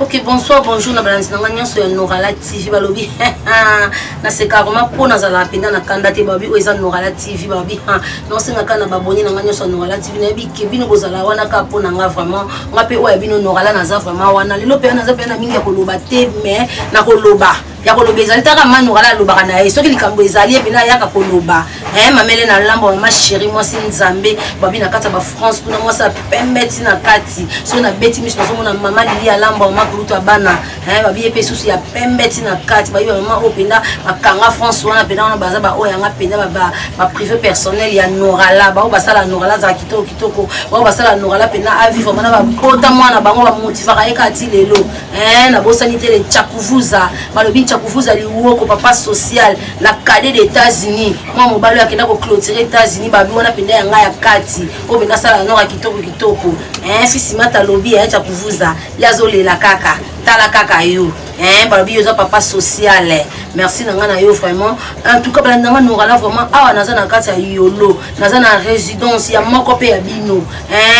Ok, bonsoir, bonjour, na balance na nganya so ya Norala TV balobi. Na seka vraiment pour na zala penda na kandate babi oza Norala TV babi. Non senga kana baboni na nganya so Norala TV na bi ke bino bozala wana ka po na nga vraiment. Nga pe oya bino Norala na za vraiment wana. Lelo pe na za pe na mingi ya koloba te mais na koloba. Ya koloba ezali taka ma Norala loba kana e soki likambo ezali e bina ya ka koloba. Mamele na lambo ma chérie moi sin Nzambe babi na kata ba France kuna moi sa pembeti na kati. So na beti miso so mona mama lili ya lambo kuluta bana babi epe susu ya pembeti na kati babi mama openda makanga France wana penda wana baza ba oya nga penda ba privé personnel ya Norala ba basala Norala za kitoko ba basala Norala penda a vivre mana ba kota mwana bango ba motivaka ekati lelo na bosani tele chakuvuza balobi chakuvuza liwoko papa social la cadet des États-Unis moi mobalo akenda ko clôturer États-Unis babi wana penda ya nga ya kati o penda sala Nora kitoko fisi mata lobi ya chakuvuza yazolela kaka tala kaka yo balobi yo za papa social merci na ngana yo vraiment en tout cas balanda nga Norala vraiment awa naza na kati ya yolo naza na résidence ya moko pe ya bino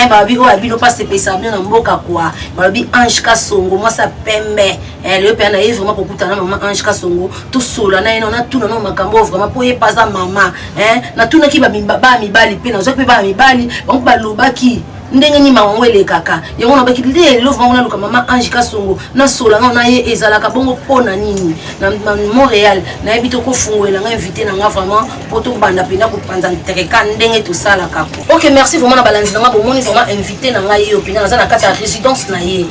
balobi o ya bino passe pesa bien na mboka kwa balobi Ange Kasongo moi ça pembe le pe na ye vraiment kokutana mama Ange Kasongo tout sola na ina na tuna no makambo vraiment po ye paza mama na tuna ki ba mibali pe na zo pe ba mibali bango balobaki ndenge ni mangwele kaka yango na baki lelo vraiment na luka mama Ange Kasongo na sola na ye ezalaka bongo pona nini na Montréal na ebito ko fungoela nga invité na nga vraiment poto banda pena ko panza tereka ndenge to sala kako. OK, merci vraiment na balance na nga bomoni vraiment invité na nga yo pena na kati ya résidence na ye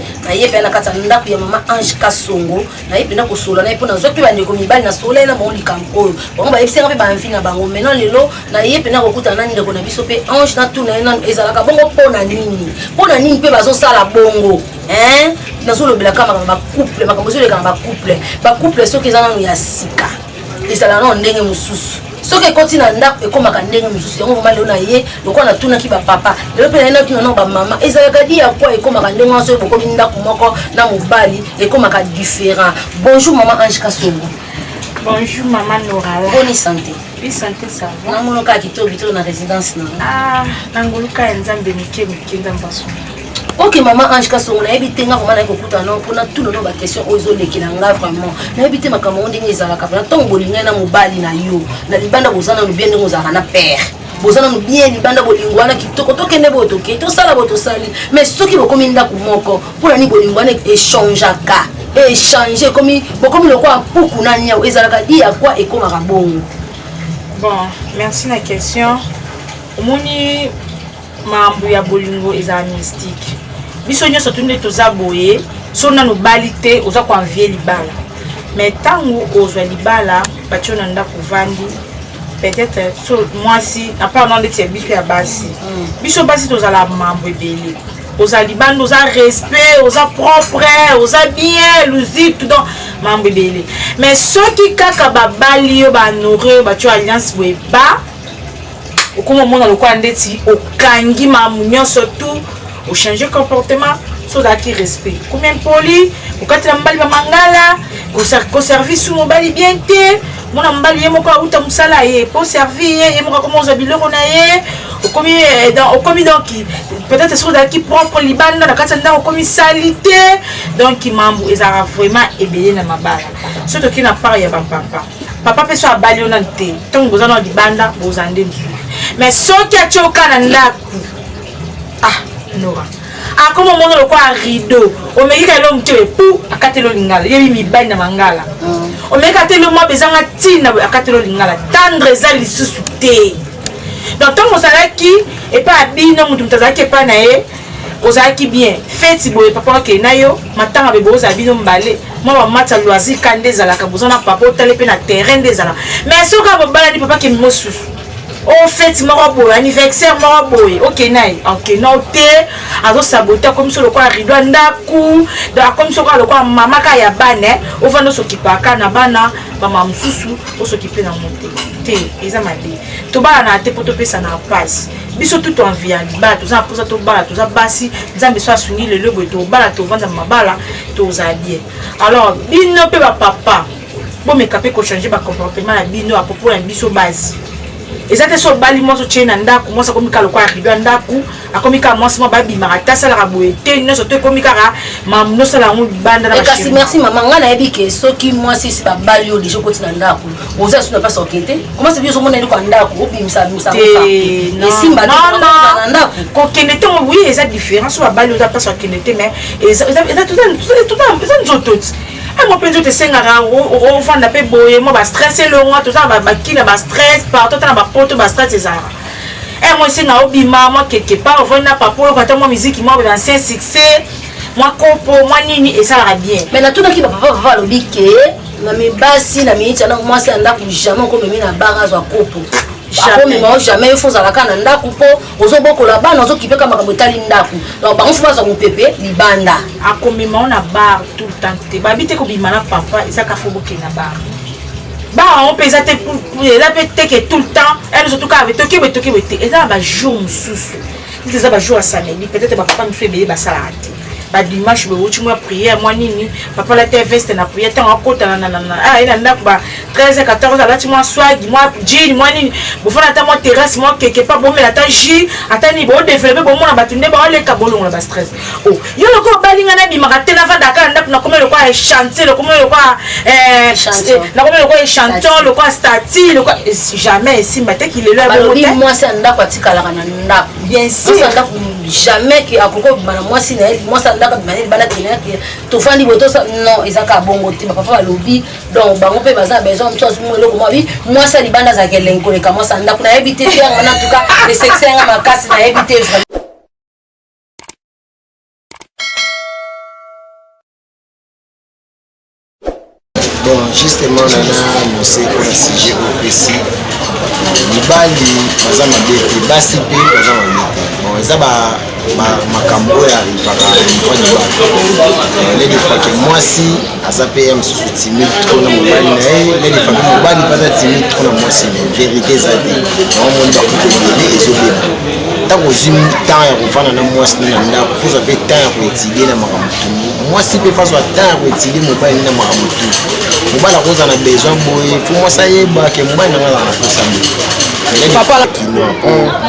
pena kati ndako ya mama Ange Kasongo na ye pena ko sola na pona zo pe bande ko mibali na sola na bon likampo bongo ba yebisa pe ba invité na bango maintenant lelo na ye pena ko kuta nani ndeko na biso pe Ange na tuna na ezalaka bongo pona nini pona nini pe bazo sala bongo nazo lobela kama ba couple makambo zo le kama ba couple soki ezana no ya sika ezala no ndenge mususu soki ekoti na ndako ekomaka ndenge mususu yango vraiment leo na ye lokwa na tuna ki ba papa lelo pe na tuna no ba mama ezala kadi ya kwa ekomaka ndenge waso eboko ndako moko na mobali ekomaka différent. Bonjour maman Ange Kasongo. Bonjour maman Norala. Bonne santé. Oui, santé ça va. Na mono ka kitoko na résidence na. Nangoluka Nzambe mike ndambaso. OK maman Ange Kasongo na ebite nga vraiment na kokuta no pona tout no ba question ozo lekila nga vraiment. Na ebite makambo ndenge ezalaka na tongo linga na mobali na yo. Na libanda bozana no bien ndenge ozalaka na père. Bozana no bien libanda bolingwana kitoko tokende botoke to sala botosali. Mais soki bokomi ndako moko pona ni bolingwana échangeaka. Échanger comme le quoi pour na nia ezalaka di ya quoi et comme rabongo. Bon, merci la question. Omoni mambu ya bolingo eza mystique. Biso nyoso tunde toza boye, so na no balite oza ko envier libala. Mais tango ozwa libala, batyo na ndako vandi. Peut-être so moi si à part dans les biso ya basi. Biso basi tozala mambu ebele. Oza libanda, oza respect, oza propre, oza bien, luzik, tout dans mambo ebele. Mais ceux qui kaka babali yo ba nourrir ba tu alliance weba. Okoma mona lokwa ndeti okangi mamu nyonso tout, o changer comportement, so da ki respect. Combien poli, okatela mbali ba mangala, ko service mobali bien te. Mona mbali ye moko uta musala ye pour servir ye moko comme oza biloko na ye. Okomi donc peut-être sur qui propre libanda na katanda okomi salité donc mambu ezara vraiment ebele na mabala surtout qui na part ya papa peut soit bali on nté tant boza na libanda bozande nzu mais soki atioka na ndaku nora comme on le quoi rideau o meka lo mtewe pou akatelo lingala yebi mibali na mangala o meka telo mo bezanga tina akatelo lingala tendre za lisusu te. Donc tant que ça qui et pas bino mutu mtazaki pas nae ozaki bien feti boye papa ke nayo matanga be boza bino mbale moi mata loisir kande za la kabozona papa tele pe na terrain des ala mais soka bobala ni papa ke mosu o feti moko boye anniversaire moko boye OK nae OK no te azo saboter comme sur le quoi rideau ndaku da comme sur le quoi mama ka ya bane o vando sokipaka na bana ba mamsusu o sokipe na monte te ezamadi to bala na te poto pesa na passe biso tout en vie ba to za posa to bala to za basi nzambe so asungi le lobo to bala to vanda mabala to za bien alors bino pe ba papa bon me capé ko changer ba comportement na bino à propos ya biso base ezate so bali mo so chena ndaku mo sa komika lokwa rido ndaku akomika mo sa ba bimaka tasa la boete no so to komika ra mam no sala mu banda na kasi merci maman nga na yebike soki moi si ba bali yo déjà koti na ndaku oza so na pas okete comment c'est bien so mona ni ko ndaku obimisa musa non simba na ndaku ko kenete mo oui eza différence ba bali oza pas okete mais eza tout nzoto moi penso te sengaka ofanda mpe boye mo bastress elongo tozala bakina bastress partout na bapoto bastress ezalaka moi esenga obima moi quelque part ovoi na papa oyo kata mwa miziki mwa ancien succès mwa kopo mwa nini esalaka bien mais natunaki bapapa papa alobi ke na mibasi na miniti yango mwasi ya ndako jamais okomemi na bar azwa kopo akomema jamais ifo ozalaka na ndako mpo ozobokola bana ozokipeka makambo etali ndako donc bango fo bazwa mopepe libanda akomema na bar tout le temps te babi te kobima na papa ezaka fo bokenda bar bar on peut eza pe teke tout le temps elle surtout ka betoki te eza na bajour mosusu eza bajour ya samedi peut-être bapapa mosusu ebele basalaka te badimanche beuti mwa prière mwa nini papa lati veste na prière ntango akotana na ndako ba 13 14 alati mwa swag mwa jean mwa nini bofana ata mwa terrasse mwa keke pa bomela ata jus ata ni bodeveloppe bomona bato nde baoleka bolongola bastress yo loko balinga na bimaka te navandaka na ndako nakomela lokwa chantier nakomela lokwa chanton lokwa stati lokwa jamais esimba te kilelo ya balobi mwasi ya ndako atikalaka na ndako bien sûr jamais ki akoko bana mwasi na ye mwasi ndaka bana bana tenaki tofandi boto non ezaka bongo te papa balobi donc bango pe baza besoin mso azumelo ko mabi mwasi libanda za kelenko le kama sa ndako na yebite te en tout cas les sexes nga makasi na yebite bon justement nana mose pour la sujet au précis mibali baza mabete basi pe baza mabete bon eza makambo oyo arivaka mifani bato lede fake mwasi aza pe ya mosusu timide tro na mobali na ye lede fake mobali baza timide tro na mwasi na vérité eza te naomoni bakuta ebele ezobeba ntango ozwi temps ya kovanda na mwasi na ndako fozwa mpe temps ya koetudie na makambo tungu mwasi mpe fazwa temps ya koetudie mobali na makambo tungu mobali akoza na besoin boye fo mwasi ayebake mobali nanga azala na posa boye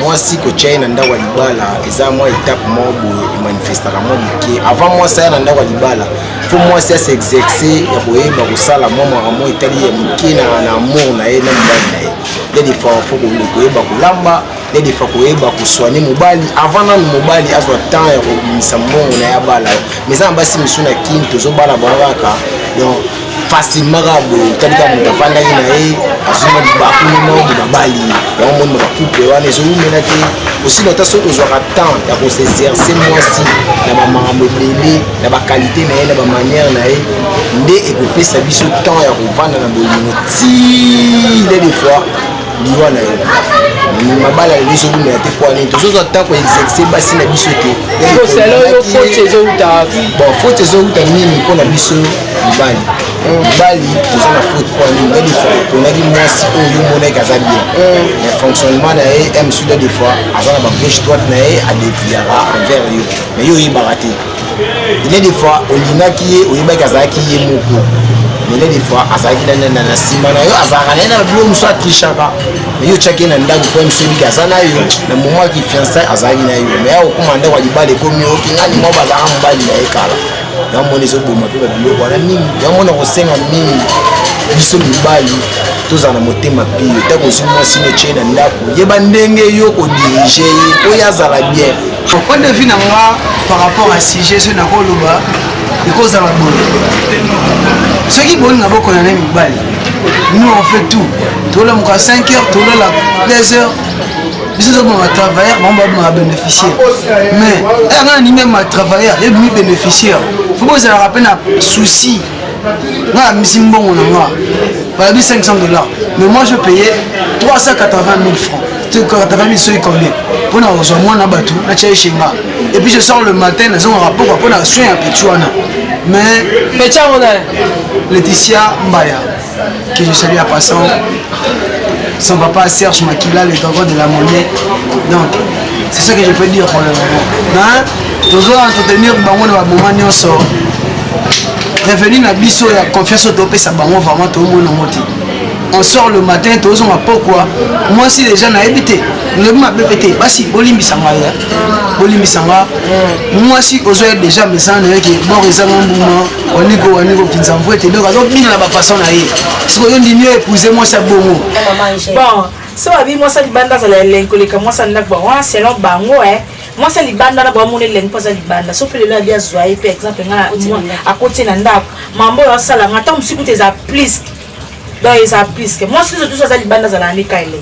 mwasi kotia na ndako ya libala eza mwa étape moko boye emanifestaka mwa moke avant mwasi aya na ndako ya libala fo mwasi ase exerce ya koyeba kosala mwa makambo etali ya moke na amour na ye na mobali na ye lede fa fo koyeba kolamba lede fa koyeba koswane mobali avant nanu mobali azwa temps ya kobimisa mbongo na ye abala mais eza na basi misu na kini tozobala bango kaka donc facilement boye talika moto afandaki na ye azwima bakulima mobali yango moni bakouple wana ezolumela te aussi nota soki ozwaka temps ya koseexerce mwasi na bamakambo ebele na bakalite na ye na bamanière na ye nde ekopesa biso temps ya kovanda na bolingo tile des fois liwa na ye mabala lelo ezolumela te mpo nini tozozwa temps koexerce basi na biso te bon faute ezouta nini mpo na biso mibali mibali toza na faute mpo nini nde des fois oponaki mwasi oyo omonaki aza bien mais fonctionnement na ye ya mosusu des fois aza na bagauche droite na ye adeviaka envers yo mais yo oyebaka te ile des fois olingaki ye oyebaki azalaki ye moko mais des fois azalaki na nsima na yo azalaka na ye na babilo mosusu atrishaka mais yo otiaki ye na ndako mpo mosusu ebiki aza na yo na moment aki fiançai azalaki na yo mais ya okóma ndako ya libala ekomi okingani moko bazalaka mobali na ye kala yamona ezoboma mpe babiloko wana mingi yamona kosenga mingi biso mibali tozala na motema pio ntango ozwi mwasi notie na ndako yeba ndenge yo kodirige ye po ye azala bien point de vue na nga par rapport à sujet so nakoloba ekozala boye soki bolinga bokona na mibali nous on fait tout tolamuka 5 heures tolala 2 heures biso toboma travailleur bango babomaka bénéficiaire mais anga nani même travailleur yebimi bénéficiaire fo bozalaka mpe na souci nga amisi mbongo na nga balabi $500 mais moi je payais 380 000 francs 80 000 soki combien pour na kozwa mwana bato natia chez nga et puis je sors le matin nazongaka pokwa mpo na soin ya petit wana mais petit wana Laetitia Mbaya que je salue à passant son papa Serge Makila le dragon de la monnaie donc c'est ça que je peux dire pour le moment toujours entretenir bango na moment nyonso revenu na biso ya confiance topesa bango vraiment tomona moti on sort le matin, tous on a pourquoi. Moi aussi déjà n'a habité. Ne m'a bébé, bah si Bolimbi Sanga, Bolimbi Sanga. Moi aussi aux autres déjà me sens que bon ils ont on est go qui nous envoie et donc alors bien la façon là. Ce qu'on dit mieux épouser moi ça bon. Bon, ça va bien moi ça libanda ça la lenkoleka moi ça n'a pas moi selon bango moi ça libanda na ba mon lengo pas ça libanda sauf que là bien zoyer par exemple à côté na ndako mambo ya sala ngata musiku tes applis donc ils applis que moi tout ça libanda ça la nika ile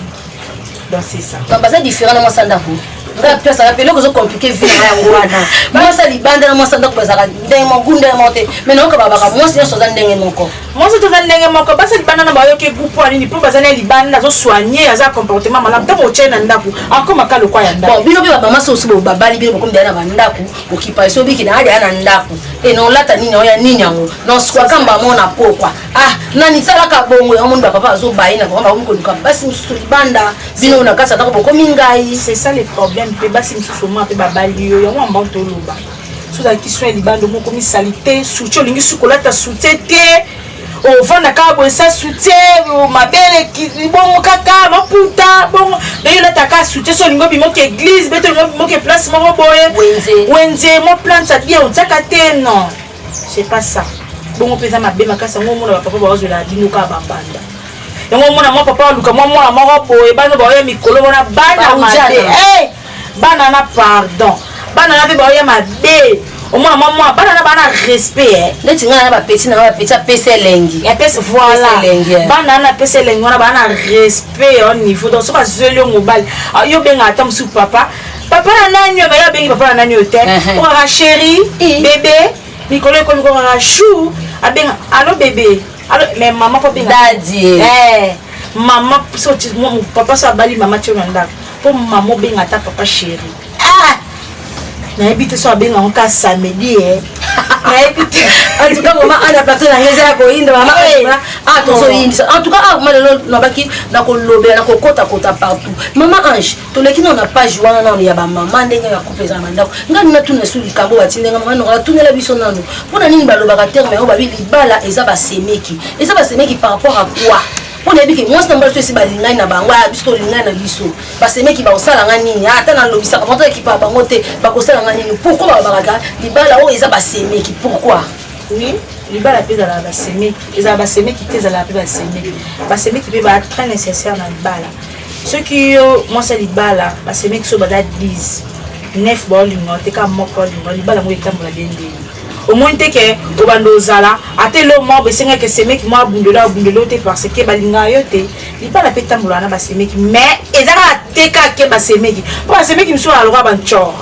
donc c'est ça donc c'est différent de moi ça ndako ngapi ça rappelle que c'est compliqué vie yango wana moi ça libanda na moi ça ndako bazaka ndenge mongunda monte mais non ka baba moi c'est ça ndenge moko moi c'est ça ndenge moko ba ça libanda na ba yo ke groupe ani ni po bazana libanda zo soigner aza comportement malade tant moche na ndako akoma kalo kwa ya ndako bon bino beba mama so bo babali bino ko ndana ba ndako okipa so biki na hadi ana ndako et non lata nini oya nini yango non swa kamba mona pokwa nani sala ka bongo ya mundu papa zo baina ko ba ko duka basi musu libanda bino na kasa tako ko mingai c'est ça le problème pe basi musu mo pe babali yo yango mbanto loba sous la question libanda mo komi salité soutien lingi sukolata soutien o vanda kabo esa soutien o mabele ki bon kaka maputa bon de la taka soutien so lingo bimo ke église beto lingo bimo ke place mo boye wenze mo plante ça bien on tsaka te non c'est pas ça bon on peut ça mabe makasa ngo mona papa ba ozo la dino ka babanda yango mona mo papa luka mo mona mo boye bana ba ya mikolo bona bana mabe bana na pardon bana na be ba ya mabe au moins maman bana respect neti ngana ba petit na ba petit pese lengi ya pese voilà bana na pese lengi wana bana respect au niveau donc so ba zelio mobile yo benga atam su papa na nani yo ba bengi papa na nani hotel o ra chéri bébé mikolo ko ko ra chou abenga allo bébé allo mais maman pas benga daddy maman so mon papa so bali maman tu ndako pour maman benga ta papa chéri na habite so abenga on ka samedi na habite en tout cas maman ana plateau na ngeza ko inda mama to so indi en tout cas malelo na baki na ko lobela na ko kota partout maman Ange to leki na page wana na ya ba maman ndenge ya kupeza mandako ngani na tuna suli kambo batindenga maman na tunela biso nanu pona nini baloba ka terme o babi libala eza ba semeki par rapport à quoi on a dit que moi c'est un peu si balinga na bango biso linga na biso parce que qui ba osala ngani ata na lobisa ka montre qui pa bango te ba ko sala ngani pourquoi ba baraka libala o eza ba semeki pourquoi oui libala peza la ba semeki eza ba semeki te za la ba semeki pe ba très nécessaire na libala ce qui moi c'est libala ba semeki so ba da 10 9 bolingo te ka moko libala mo etambola bende au moins te ke obando zala atelo mo besenga ke semeki mo abundelo te parce que balinga yo te libala pe tambola na ba semeki mais ezaka teka ke ba semeki ba semeki mso la loka banchor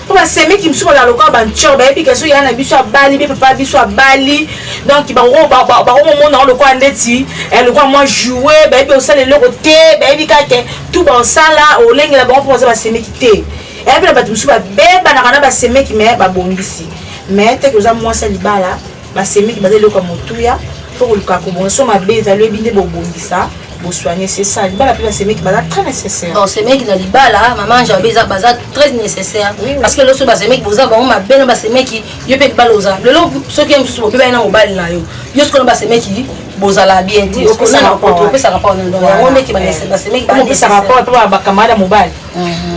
ba semeki mso la loka banchor ba epi ke so yana biso abali be papa biso abali donc ba mo na loka ndeti le quoi moi jouer ba epi o sala le côté ba epi ka ke tout ba sala o lengela ba pour ba semeki te et puis ba tusu ba beba na kana ba semeki mais ba bongisi mais te que za moi ça libala ba semeki ba le ko motuya pour le ka ko bon so ma beza le binde bo bongisa bo soigner c'est ça libala pe ba semeki ba très nécessaire bon semeki na libala maman j'ai beza baza très nécessaire parce que le so ba semeki boza ba ma bena ba semeki yo pe baloza le lo so ki msusu bo pe ba na mobile na yo so ko ba semeki bozala bien dit ko na ko pe ça rapport na on est qui ba semeki ba ça rapport ba camarade mobile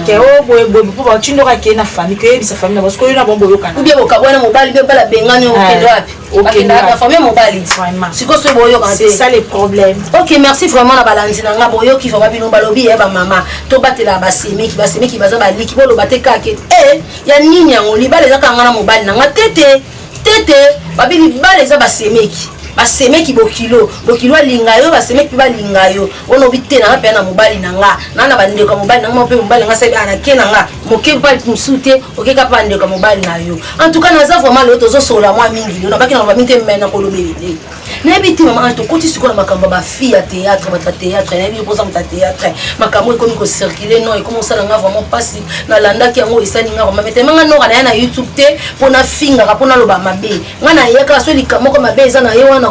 ke o boy pour ba chindo ka ke na famille ke bisa famille parce que yo na bombo yo kana ou bien bo ka bwana mobile bien bala bengani o ke wapi OK na famille mobile vraiment siko so boyo ka c'est ça le problème OK merci vraiment na balandi na nga boyo ki vraiment bino balobi ba mama to batela ba semeki baza ba liki bolo bateka ke ya nini yango libala za ka ngana mobile na nga tete babili bala za ba semeki basemeki bokilo alinga yo basemeki balinga yo ono bite na pe na mobali na nga na bande ko mobali na nga pe mobali nga sabi ana ke na nga moke pa msute oke ka pande ko mobali na yo en tout cas na za vraiment le tozo sola moi mingi na baki na ba minte mena ko lobele na biti mama to koti sikola makambo ba fille à théâtre ba théâtre na bi posa mta théâtre makambo ko ko circuler non et comment ça nga vraiment passi na landa ki yango isani nga ko mete manga no kana na YouTube te pona finga ka pona loba mabe nga na yaka so likamo ko mabe za na yo na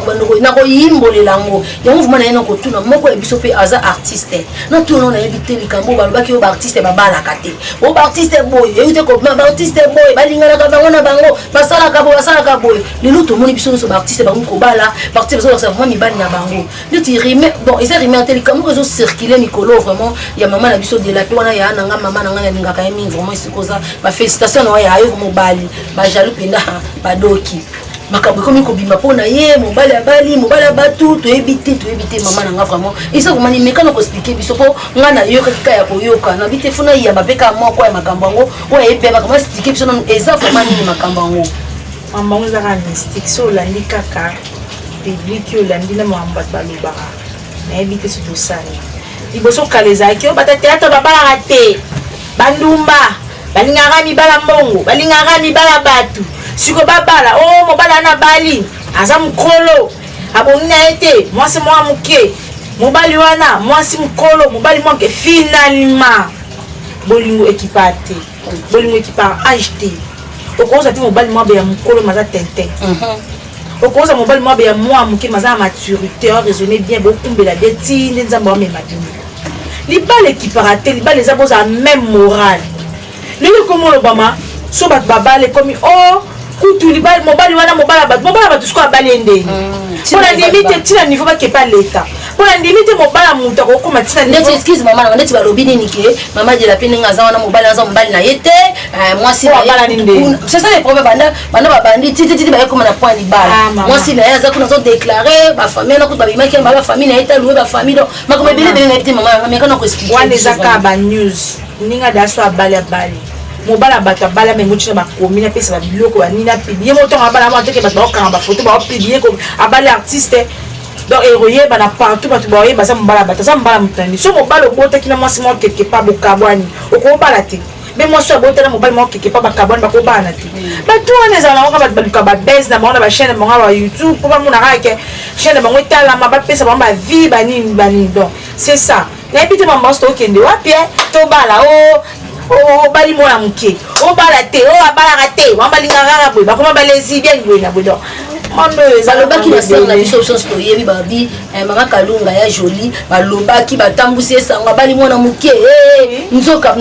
ko yimbolela ngo yango vuma na yena ko tuna moko e biso pe aza artiste na tuna na yebite likambo ba lobaki yo ba artiste ba bala kate o ba artiste boy e ute ko ba artiste boy ba lingana ka bango na bango basala ka boy lelo to moni biso so ba artiste ba ko bala ba partie parce que ça vraiment mibali na bango neti rime bon ils rime en télé comme réseau circuler Nicolo vraiment il y a maman la biso de la pe wana ya nanga maman nanga ya ngaka yemi vraiment c'est cause ba félicitations na ya yo mobali ba jaloux penda ba doki makambo comme ko bimba pona ye mobali abali mobali abatu to éviter maman nanga vraiment et ça vraiment ni mekano ko expliquer biso po ngana yo kaka ya koyoka na bite funa ya ba peka moko ya makambo ngo o e pe makambo expliquer biso non eza vraiment ni makambo ngo mama on zaka mystique so la ni kaka public yo la ndina mwamba baloba na éviter surtout ça liboso kaleza ki o bata théâtre babala raté bandumba balingaka mibala mbongo balingaka mibala batu siko babala oh mobala na bali aza mukolo abonina ete mwasi mwa muke mobali wana mwasi mukolo mobali mwa ke finalement bolingo équipate bolingo équipa acheté okoza ti mobali mwa be ya mukolo maza tente okoza mobali mwa be ya mwa muke maza maturité raisonner bien bokumbela bien ti nzamba wa mema bino libala équiparate libala eza boza même morale lelo komo lobama so bat babale komi oh kutu libala mobali wana mobala bat siko abale ndeni pona limite tina niveau ba kepa leta pona limite mobala muta ko koma tina niveau neti excuse maman na neti balobi nini ke maman de la pene ngaza wana mobali na yete moi si bala ndeni c'est ça les problèmes banda babandi titi ba koma na point libala moi si na yaza kuna zo déclarer ba famille na ko ba bimaki ba famille na yeta louer ba famille donc makoma bele na yete maman mais kana ko expliquer wana ezaka ba news ninga daso abali mobala bato abala me mutina bakomi na pesa babiloko banina publier motonga abala mo ateke bato bakanga bafoto bapublier ko abali artiste donc eroye bana partout bato baoye baza mobala bato za mobala mutani so mobala obotaki na mwasi mo quelque part bokabwani okobala te mais moi so abotana mobali mo quelque part bakabwani bakobana te bato wana ezala na bato baluka ba base na bango na ba chaîne bango ba YouTube po bamona kaka chaîne bango etalama bapesa bango ba vie bani donc c'est ça na ebite mama sto okende wapi to bala oh bali mona muke oh bala te oh abala te wambalinga kaka boy bakoma balezi bien boy na bodo mondo balobaki na sala na biso so yebi babi mama kalunga ya joli balobaki batambusi esanga bali mona muke nzoka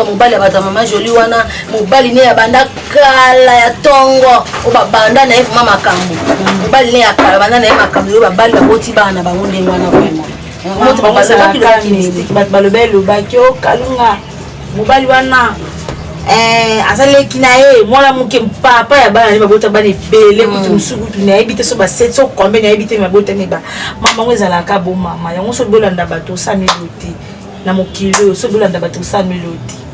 mobali abata mama joli wana mobali ne ya banda kala ya tongo o babanda na ye mama makambo mobali ne ya kala banda na ye makambo yo babali baboti bana bango ndenge wana vraiment moto babazalaki balobelo bakyo kalunga mobali wana azaleki na ye mwana muke papa ya bana ni babota bana ebele kutu musukutu na yebi te so ba 700 combien na yebi te mabota ne ba mama ngezalaka bo mama yango so bolanda bato 100 000 na mokilo so bolanda bato 100 000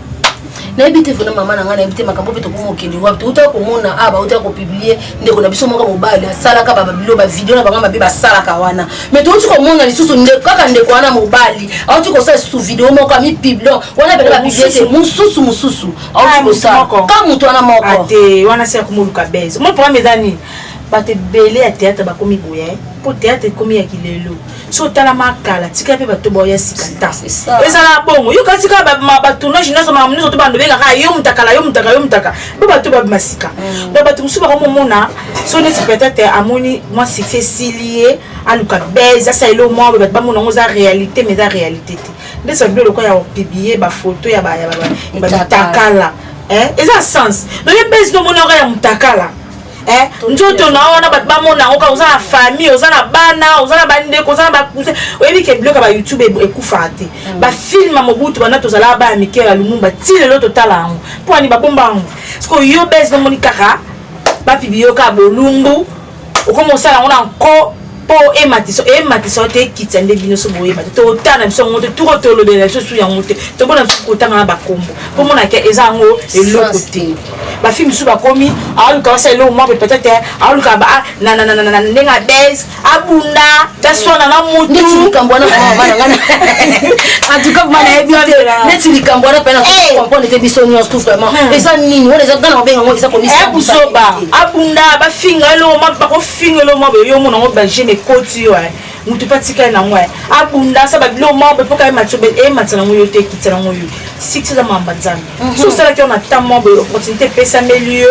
na ebite fona mama na ngana ebite makambo peto ko mokili wapi uta ko mona aba uta ko publier ndeko na biso moko mobali asala ka baba bilo ba video na banga mabe basala ka wana mais to ko mona lisusu ndeko kaka ndeko wana mobali auti ko sa su video moko mi publier wana be ba publier te mususu auti ko sa ka mutu wana moko ate wana se ko muluka base mo pour mesani bate belé ya théâtre ba komi boye pour théâtre komi ya kilelo so tala makala tika pe bato boya sikata ezala bongo yo katika ba tournage na so ma mnuzo to bando benga ka yo mutaka ba bato ba masika ba bato musuba ko mona so ne peut-être amoni moi succès silié aluka beza ça elo moi ba mona ngoza réalité mais za réalité te ndeso bilo ko ya publier ba photo ya ba takala eza sens donc beza no mona ya mutakala nzoto na wana bat bamona oka oza na famille oza na bana oza na bandeko oza na bakuse oyebi ke bloka ba YouTube ekufa te ba film mobutu bana tozala ba Mikela Lumumba ti lelo totala ngo po ani babomba ngo parce yo bes no moni kaka ba pibio ka bolumbu okomosala ngona nko po ematiso te kitsande bino so boye ba to tana biso ngote turo to lo de la so ya ngote to bona ko tanga ba kombo po mona ke ezango eloko te ba film su ba komi aluka sa elo mo peut-être aluka ba na nenga base abunda tasona na mutu ndeti kambwana mama ngana en tout cas mana ebite ndeti kambwana pena comprendre te biso nyos tout vraiment et ça nini wona za kana obenga ngo isa komisa busoba abunda ba finga elo mo ba ko finga elo mo be yo mona ngo ba jene koti yo mutu patika na ngwa abunda sa ba bilo mo be poka matsobe matsana ngo yo te kitana ngo yo six za mamba nzambe so sala ki on a tamo be opportunité pesa melio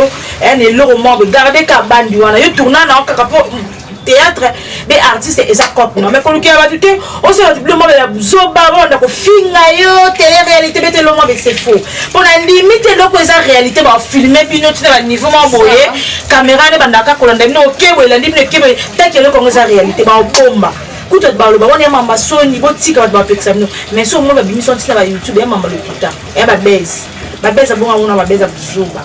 ne loro mo be garder ka bandi wana yo tourna na kaka po théâtre be artiste eza cop non mais koluki ba tuté on se le moment la zoba on ko finga yo télé réalité bete le moment c'est faux pour la limite loko eza réalité ba filmer bino tu na niveau mo boye caméra ne bandaka kolanda bino okebo la limite kebo take le kongo eza réalité ba bomba kuta ba lo ba on ya mama soni botika ba peksa bino mais so mo ba bimiso tina ba YouTube ya mama lokuta ya ba base bonga mona ba base zoba.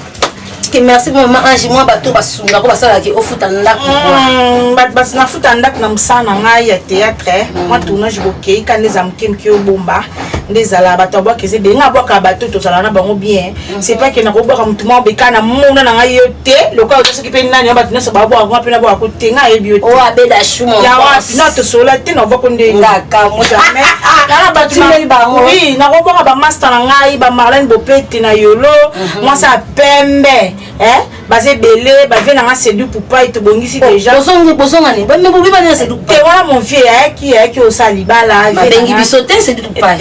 Merci maman Ange moi bato basunga ko basala ki ofuta ndako bas na futa ndako na msana ngai ya théâtre moi tournage bokei kaneza mkemki obomba ndezala bato bwa keze be nga bwa ka bato to sala na bango bien c'est pas que na ko bwa mutuma bekana mona na ngai yote loka oto soki pe nani bato na so ba bwa ko pe na bwa ko tenga yebi yote o abeda shumo ya wa na to sola te na bwa ko nde ngaka mo jamais na bato meli bango oui na ko bwa ba master na ngai ba Marlène Bopete na yolo moi ça pembe basé belé ba vient na sedu poupa et to bongisi déjà bozonga ni ba me bobi ba na sedu te voilà mon vieux qui au salibala bengi bisote sedu poupa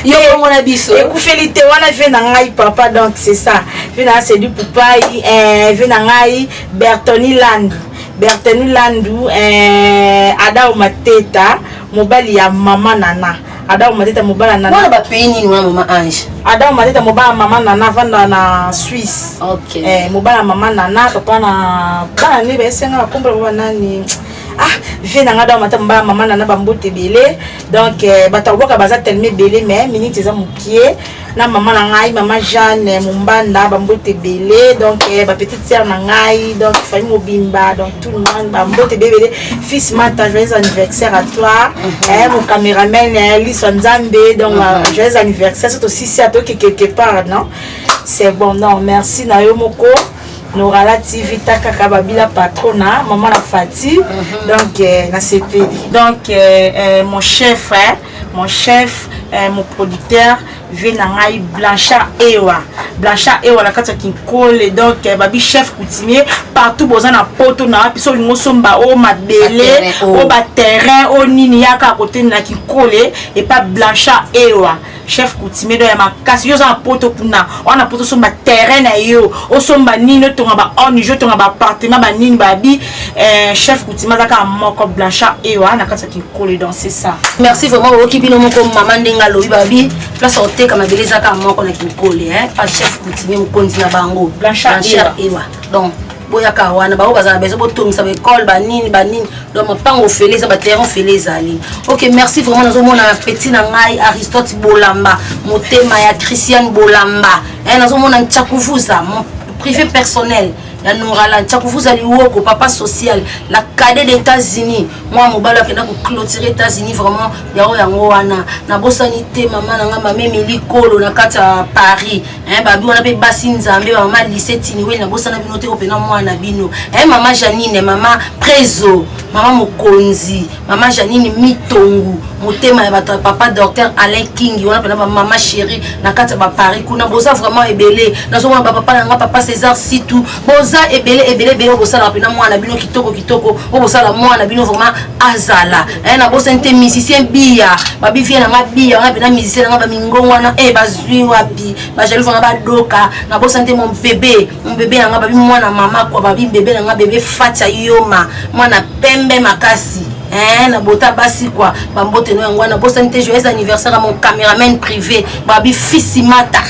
yo mona biso ekufeli te wana vient na ngai papa donc c'est ça vient na sedu poupa vient na ngai Bertoni Landu Ada Mateta mobali ya mama Nana Ada Mateta mobala Nana wala ba pays ni mama Ange Ada Mateta mobala mama Nana vanda na Suisse. OK. Mobala mama Nana papa na bana ne ba senga ba komba ba nani. Vient na Ada Mateta mobala mama Nana ba mbote belé. Donc bataboka baza tellement belé mais minute za mukie na mama na ngai mama Jeanne Mumbanda ba mbote belé donc ba petite sœur na ngai donc famille Mobimba donc tout le monde ba mbote belé. Fils Mata joyeux anniversaire à toi. Mon caméraman Alice Nzambe donc joyeux anniversaire c'est aussi ça quelque part non c'est bon non merci Nayo Moko Norala TV Taka Babila Patrona maman la Fati donc na CP donc mon chef mon producteur Venangai Blanchard Ewa la kata kinkole donc babi chef coutumier partout boza na poto na piso ngosomba o mabele o ba terrain o nini yaka côté na kinkole et pas Blanchard Ewa chef coutumier do ya makasi yo za poto kuna ona poto somba terrain na yo o somba nino tonga ba on jo tonga ba appartement ba nini babi chef coutumier zaka moko Blanchard Ewa na kata kinkole donc c'est ça. Merci vraiment beaucoup bino moko maman ndenga lobi babi place hotel kama beleza ka moko na kinkole pas chef coutumier mokonzi na bango Blanchard Ewa donc boya ka wana ba bazana bezo botomisa ba école ba nini donc mapango feleza ba terrain feleza ali. OK merci vraiment nazo mona petit na ngai Aristote Bolamba motema ya Christian Bolamba nazo mona Nchakuvuza mon privé personnel ya Norala Nchakuvuza liwoko papa social la cadet des États-Unis moi mobalo akenda ko clôturer États-Unis vraiment yao yango wana na bosanité maman nanga mame milikolo na kata Paris babi wana pe basi nzambe maman lycée tiniwe na bosana bino te opena mwana bino maman Janine maman Prezo maman Mokonzi maman Janine Mitongu motema ya bato papa docteur Alain King wana pena maman chérie na kata ba Paris kuna boza vraiment ebele nazo mona papa nanga papa César Situ boza ebele bosala pena mwana bino kitoko bosala mwana bino vraiment azala na bosante musicien bia babi vie na mabia wana pena musicien na ba mingongo wana bazwi wapi ba jaloux na ba doka na bosante mon bébé na babi mwana mama kwa babi bébé na bébé Fatia Yoma mwana pembe makasi na bota basi quoi bambote no yango na bosante joyeux anniversaire à mon caméraman privé babi Fils Mata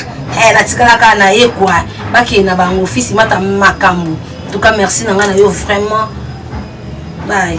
la tikala ka na ye quoi baki na bango Fils Mata makambu en tout cas merci na nga na yo vraiment bye.